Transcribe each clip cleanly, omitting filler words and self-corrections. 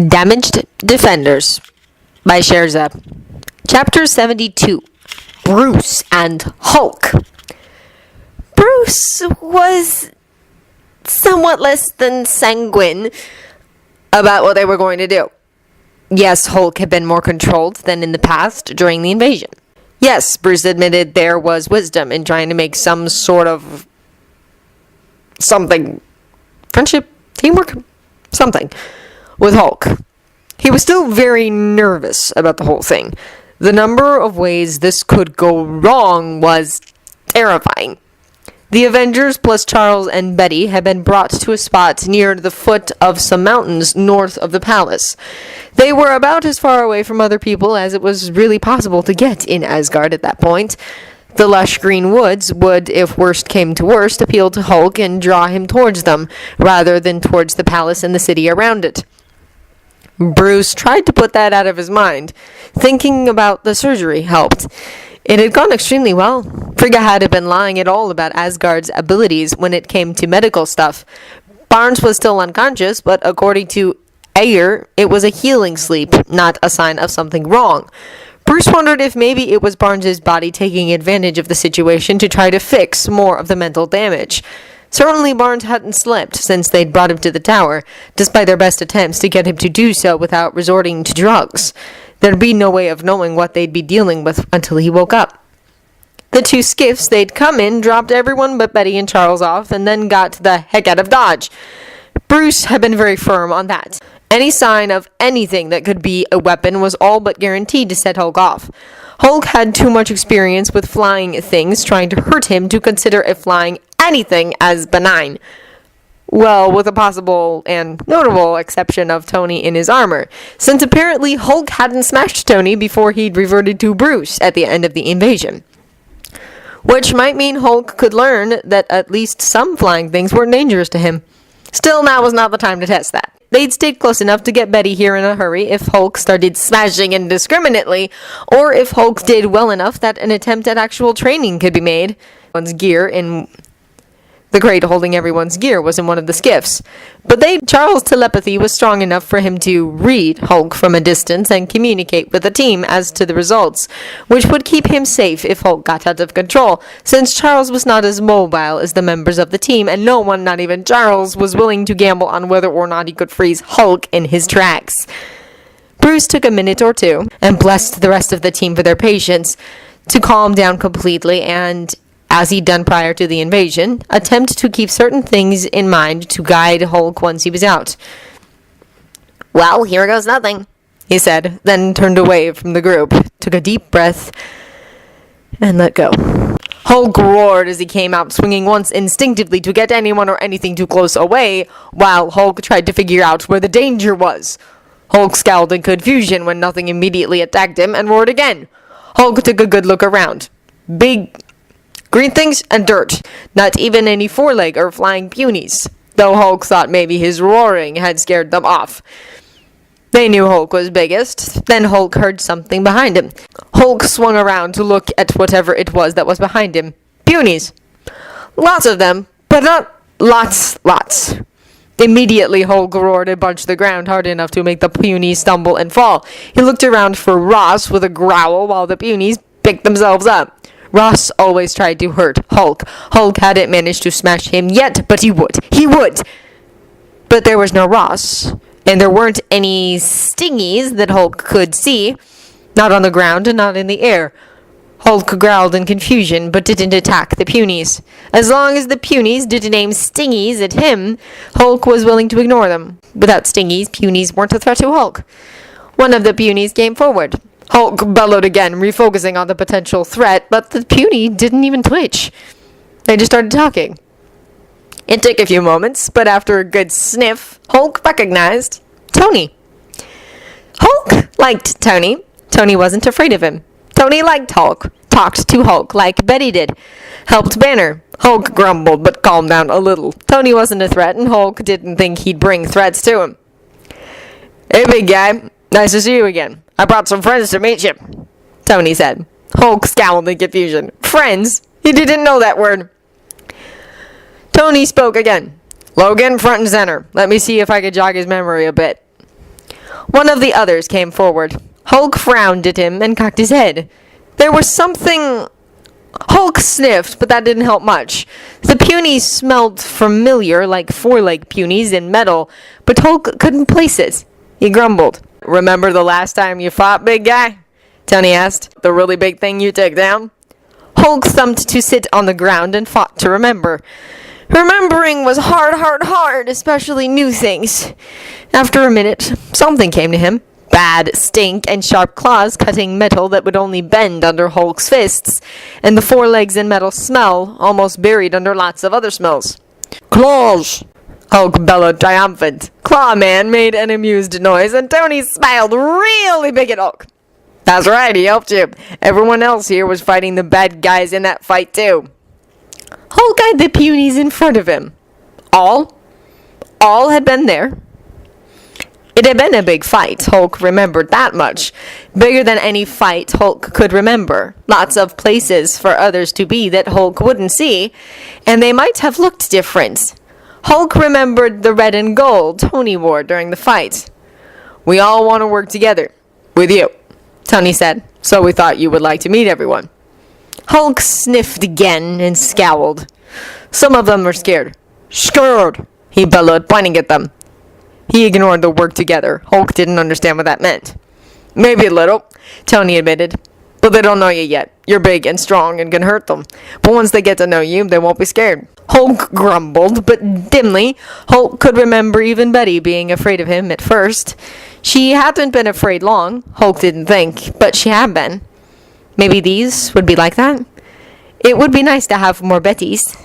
Damaged Defenders by Sherza. Chapter 72. Bruce and Hulk. Bruce was somewhat less than sanguine about what they were going to do. Yes, Hulk had been more controlled than in the past during the invasion. Yes, Bruce admitted there was wisdom in trying to make some sort of something, friendship, teamwork, something, with Hulk. He was still very nervous about the whole thing. The number of ways this could go wrong was terrifying. The Avengers plus Charles and Betty had been brought to a spot near the foot of some mountains north of the palace. They were about as far away from other people as it was really possible to get in Asgard at that point. The lush green woods would, if worst came to worst, appeal to Hulk and draw him towards them, rather than towards the palace and the city around it. Bruce tried to put that out of his mind. Thinking about the surgery helped. It had gone extremely well. Frigga had been lying at all about Asgard's abilities when it came to medical stuff. Barnes was still unconscious, but according to Ayer, it was a healing sleep, not a sign of something wrong. Bruce wondered if maybe it was Barnes's body taking advantage of the situation to try to fix more of the mental damage. Certainly Barnes hadn't slept since they'd brought him to the tower, despite their best attempts to get him to do so without resorting to drugs. There'd be no way of knowing what they'd be dealing with until he woke up. The two skiffs they'd come in dropped everyone but Betty and Charles off, and then got the heck out of Dodge. Bruce had been very firm on that. Any sign of anything that could be a weapon was all but guaranteed to set Hulk off. Hulk had too much experience with flying things trying to hurt him to consider a flying anything as benign. Well, with a possible and notable exception of Tony in his armor, since apparently Hulk hadn't smashed Tony before he'd reverted to Bruce at the end of the invasion. Which might mean Hulk could learn that at least some flying things weren't dangerous to him. Still, now was not the time to test that. They'd stayed close enough to get Betty here in a hurry if Hulk started smashing indiscriminately, or if Hulk did well enough that an attempt at actual training could be made. One's gear in the crate holding everyone's gear was in one of the skiffs. But Charles' telepathy was strong enough for him to read Hulk from a distance and communicate with the team as to the results, which would keep him safe if Hulk got out of control, since Charles was not as mobile as the members of the team, and no one, not even Charles, was willing to gamble on whether or not he could freeze Hulk in his tracks. Bruce took a minute or two, and blessed the rest of the team for their patience, to calm down completely and, as he'd done prior to the invasion, attempt to keep certain things in mind to guide Hulk once he was out. "Well, here goes nothing," he said, then turned away from the group, took a deep breath, and let go. Hulk roared as he came out, swinging once instinctively to get anyone or anything too close away, while Hulk tried to figure out where the danger was. Hulk scowled in confusion when nothing immediately attacked him, and roared again. Hulk took a good look around. Big green things and dirt. Not even any foreleg or flying punies, though Hulk thought maybe his roaring had scared them off. They knew Hulk was biggest. Then Hulk heard something behind him. Hulk swung around to look at whatever it was that was behind him. Punies. Lots of them, but not lots. Immediately Hulk roared and punched the ground hard enough to make the punies stumble and fall. He looked around for Ross with a growl while the punies picked themselves up. Ross always tried to hurt Hulk. Hulk hadn't managed to smash him yet, but he would. He would! But there was no Ross, and there weren't any stingies that Hulk could see. Not on the ground and not in the air. Hulk growled in confusion, but didn't attack the punies. As long as the punies didn't aim stingies at him, Hulk was willing to ignore them. Without stingies, punies weren't a threat to Hulk. One of the punies came forward. Hulk bellowed again, refocusing on the potential threat, but the puny didn't even twitch. They just started talking. It took a few moments, but after a good sniff, Hulk recognized Tony. Hulk liked Tony. Tony wasn't afraid of him. Tony liked Hulk, talked to Hulk like Betty did, helped Banner. Hulk grumbled but calmed down a little. Tony wasn't a threat, and Hulk didn't think he'd bring threats to him. "Hey, big guy. Nice to see you again. I brought some friends to meet you," Tony said. Hulk scowled in confusion. Friends? He didn't know that word. Tony spoke again. "Logan, front and center. Let me see if I can jog his memory a bit." One of the others came forward. Hulk frowned at him and cocked his head. There was something... Hulk sniffed, but that didn't help much. The punies smelled familiar, like four-leg punies in metal, but Hulk couldn't place it. He grumbled. "Remember the last time you fought, big guy?" Tony asked. "The really big thing you took down?" Hulk thumped to sit on the ground and fought to remember. Remembering was hard, especially new things. After a minute, something came to him. Bad stink and sharp claws cutting metal that would only bend under Hulk's fists, and the four legs and metal smell, almost buried under lots of other smells. "Claws!" Hulk bellowed triumphant. Clawman made an amused noise, and Tony smiled really big at Hulk. "That's right, he helped you. Everyone else here was fighting the bad guys in that fight too." Hulk eyed the punies in front of him. All had been there. It had been a big fight, Hulk remembered that much. Bigger than any fight Hulk could remember. Lots of places for others to be that Hulk wouldn't see, and they might have looked different. Hulk remembered the red and gold Tony wore during the fight. "We all want to work together. With you," Tony said, "so we thought you would like to meet everyone." Hulk sniffed again and scowled. Some of them were scared. "Scared!" he bellowed, pointing at them. He ignored the "work together." Hulk didn't understand what that meant. "Maybe a little," Tony admitted. "But they don't know you yet. You're big and strong and can hurt them. But once they get to know you, they won't be scared." Hulk grumbled, but dimly. Hulk could remember even Betty being afraid of him at first. She hadn't been afraid long, Hulk didn't think, but she had been. Maybe these would be like that? It would be nice to have more Bettys.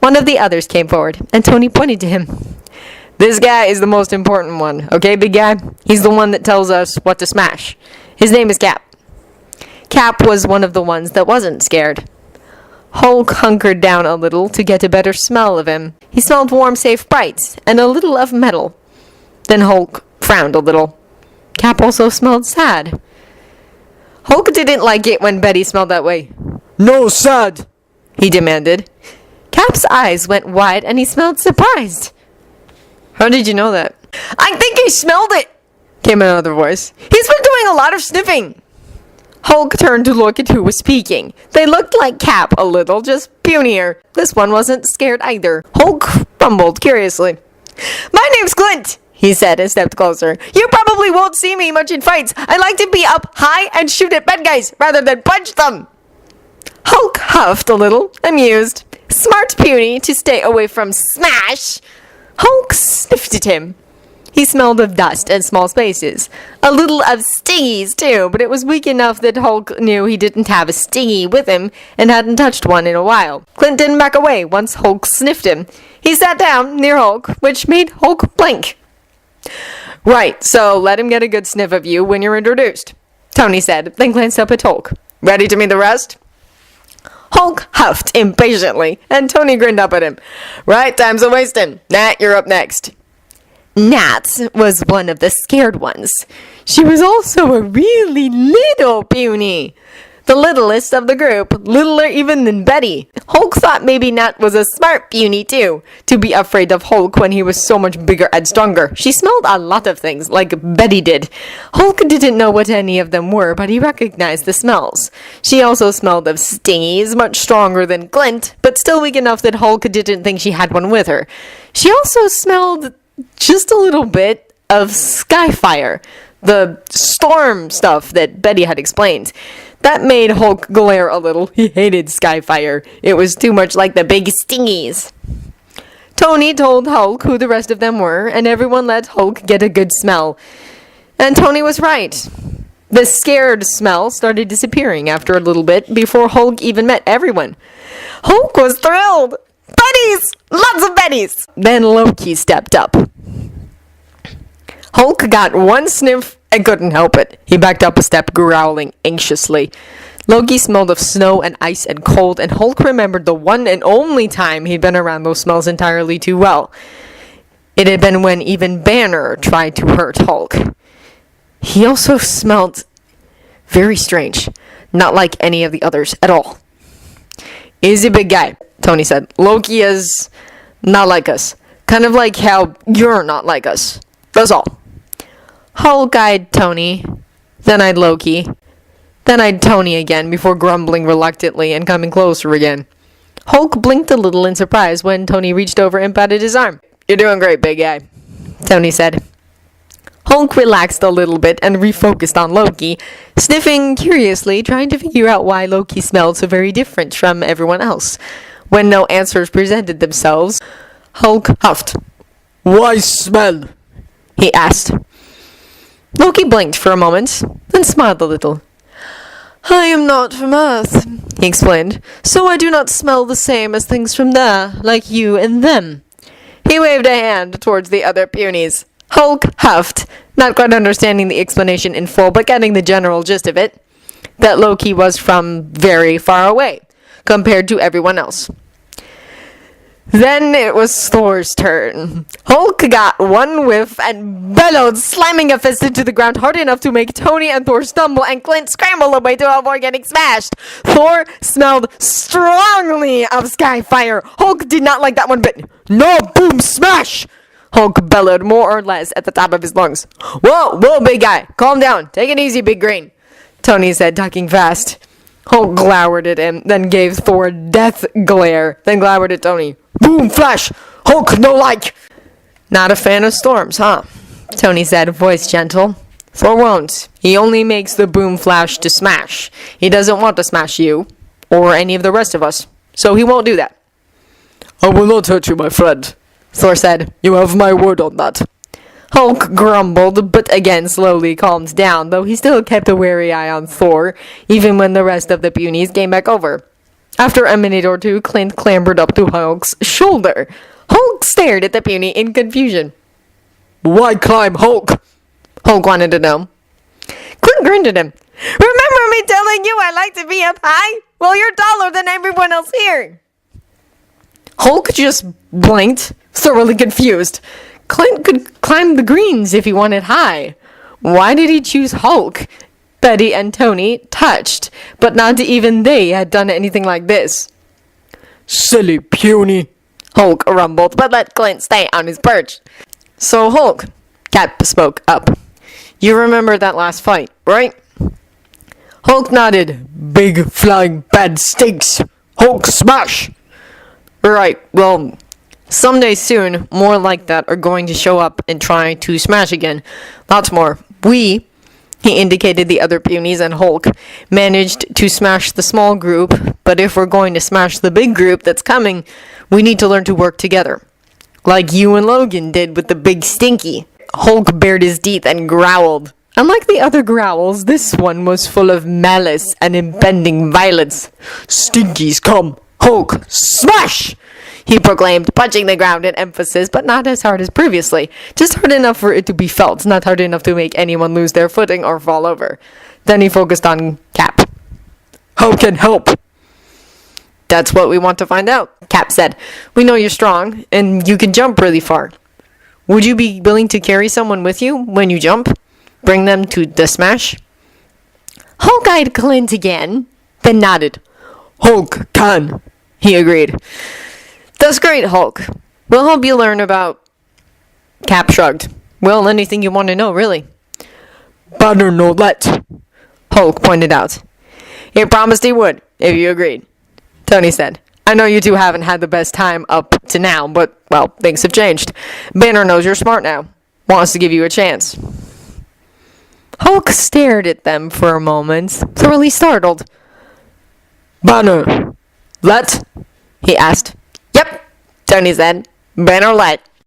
One of the others came forward, and Tony pointed to him. "This guy is the most important one, okay, big guy? He's the one that tells us what to smash. His name is Cap." Cap was one of the ones that wasn't scared. Hulk hunkered down a little to get a better smell of him. He smelled warm, safe, bright, and a little of metal. Then Hulk frowned a little. Cap also smelled sad. Hulk didn't like it when Betty smelled that way. "No sad," he demanded. Cap's eyes went wide and he smelled surprised. "How did you know that?" "I think he smelled it," came another voice. "He's been doing a lot of sniffing." Hulk turned to look at who was speaking. They looked like Cap a little, just punier. This one wasn't scared either. Hulk rumbled curiously. "My name's Clint," he said and stepped closer. "You probably won't see me much in fights. I like to be up high and shoot at bad guys rather than punch them." Hulk huffed a little, amused. Smart puny to stay away from smash. Hulk sniffed at him. He smelled of dust and small spaces. A little of stingies, too, but it was weak enough that Hulk knew he didn't have a stingy with him and hadn't touched one in a while. Clint didn't back away once Hulk sniffed him. He sat down near Hulk, which made Hulk blink. "Right, so let him get a good sniff of you when you're introduced," Tony said, then glanced up at Hulk. "Ready to meet the rest?" Hulk huffed impatiently, and Tony grinned up at him. "Right, time's a-wasting. Nat, you're up next." Nat was one of the scared ones. She was also a really little puny. The littlest of the group, littler even than Betty. Hulk thought maybe Nat was a smart puny too, to be afraid of Hulk when he was so much bigger and stronger. She smelled a lot of things, like Betty did. Hulk didn't know what any of them were, but he recognized the smells. She also smelled of stingies, much stronger than Clint, but still weak enough that Hulk didn't think she had one with her. She also smelled just a little bit of skyfire, the storm stuff that Betty had explained. That made Hulk glare a little. He hated skyfire. It was too much like the big stingies. Tony told Hulk who the rest of them were, and everyone let Hulk get a good smell. And Tony was right. The scared smell started disappearing after a little bit before Hulk even met everyone. Hulk was thrilled. Buddies! Lots of buddies! Then Loki stepped up. Hulk got one sniff and couldn't help it. He backed up a step, growling anxiously. Loki smelled of snow and ice and cold, and Hulk remembered the one and only time he'd been around those smells entirely too well. It had been when even Banner tried to hurt Hulk. He also smelled very strange, not like any of the others at all. "Easy, big guy," Tony said. "Loki is not like us. Kind of like how you're not like us. That's all." Hulk eyed Tony, then eyed Loki, then eyed Tony again before grumbling reluctantly and coming closer again. Hulk blinked a little in surprise when Tony reached over and patted his arm. "You're doing great, big guy," Tony said. Hulk relaxed a little bit and refocused on Loki, sniffing curiously, trying to figure out why Loki smelled so very different from everyone else. When no answers presented themselves, Hulk huffed. "Why smell?" he asked. Loki blinked for a moment, then smiled a little. "I am not from Earth," he explained, "so I do not smell the same as things from there, like you and them." He waved a hand towards the other punies. Hulk huffed, not quite understanding the explanation in full, but getting the general gist of it, that Loki was from very far away, compared to everyone else. Then it was Thor's turn. Hulk got one whiff and bellowed, slamming a fist into the ground hard enough to make Tony and Thor stumble and Clint scramble away to avoid getting smashed. Thor smelled strongly of sky fire. Hulk did not like that one bit. "No, boom, smash!" Hulk bellowed more or less at the top of his lungs. Whoa, big guy. Calm down. Take it easy, Big Green," Tony said, talking fast. Hulk glowered at him, then gave Thor a death glare, then glowered at Tony. "Boom, flash! Hulk, no like!" "Not a fan of storms, huh?" Tony said, voice gentle. "Thor won't. He only makes the boom flash to smash. He doesn't want to smash you, or any of the rest of us, so he won't do that." "I will not hurt you, my friend," Thor said. "You have my word on that." Hulk grumbled, but again slowly calmed down, though he still kept a wary eye on Thor, even when the rest of the punies came back over. After a minute or two, Clint clambered up to Hulk's shoulder. Hulk stared at the puny in confusion. "Why climb, Hulk?" Hulk wanted to know. Clint grinned at him. "Remember me telling you I like to be up high? Well, you're taller than everyone else here." Hulk just blinked, thoroughly confused. Clint could climb the greens if he wanted high. Why did he choose Hulk? Betty and Tony touched, but not even they had done anything like this. "Silly puny," Hulk rumbled, but let Clint stay on his perch. "So, Hulk," Cap spoke up, "you remember that last fight, right?" Hulk nodded. "Big flying bad stinks. Hulk smash!" "Right, well, someday soon, more like that are going to show up and try to smash again. Lots more. We," he indicated the other punies and Hulk, "managed to smash the small group, but if we're going to smash the big group that's coming, we need to learn to work together. Like you and Logan did with the big stinky." Hulk bared his teeth and growled. Unlike the other growls, this one was full of malice and impending violence. "Stinkies come! Hulk, smash!" he proclaimed, punching the ground in emphasis, but not as hard as previously. Just hard enough for it to be felt, not hard enough to make anyone lose their footing or fall over. Then he focused on Cap. "How can help?" "That's what we want to find out," Cap said. "We know you're strong, and you can jump really far. Would you be willing to carry someone with you when you jump? Bring them to the smash?" Hulk eyed Clint again, then nodded. "Hulk can," he agreed. "That's great, Hulk. We'll help you learn about..." Cap shrugged. "Well, anything you want to know, really." "Banner no let," Hulk pointed out. "He promised he would, if you agreed," Tony said. "I know you two haven't had the best time up to now, but, well, things have changed. Banner knows you're smart now. Wants to give you a chance." Hulk stared at them for a moment, thoroughly startled. "Banner let?" he asked. "Yep," Tony said. "Banner let."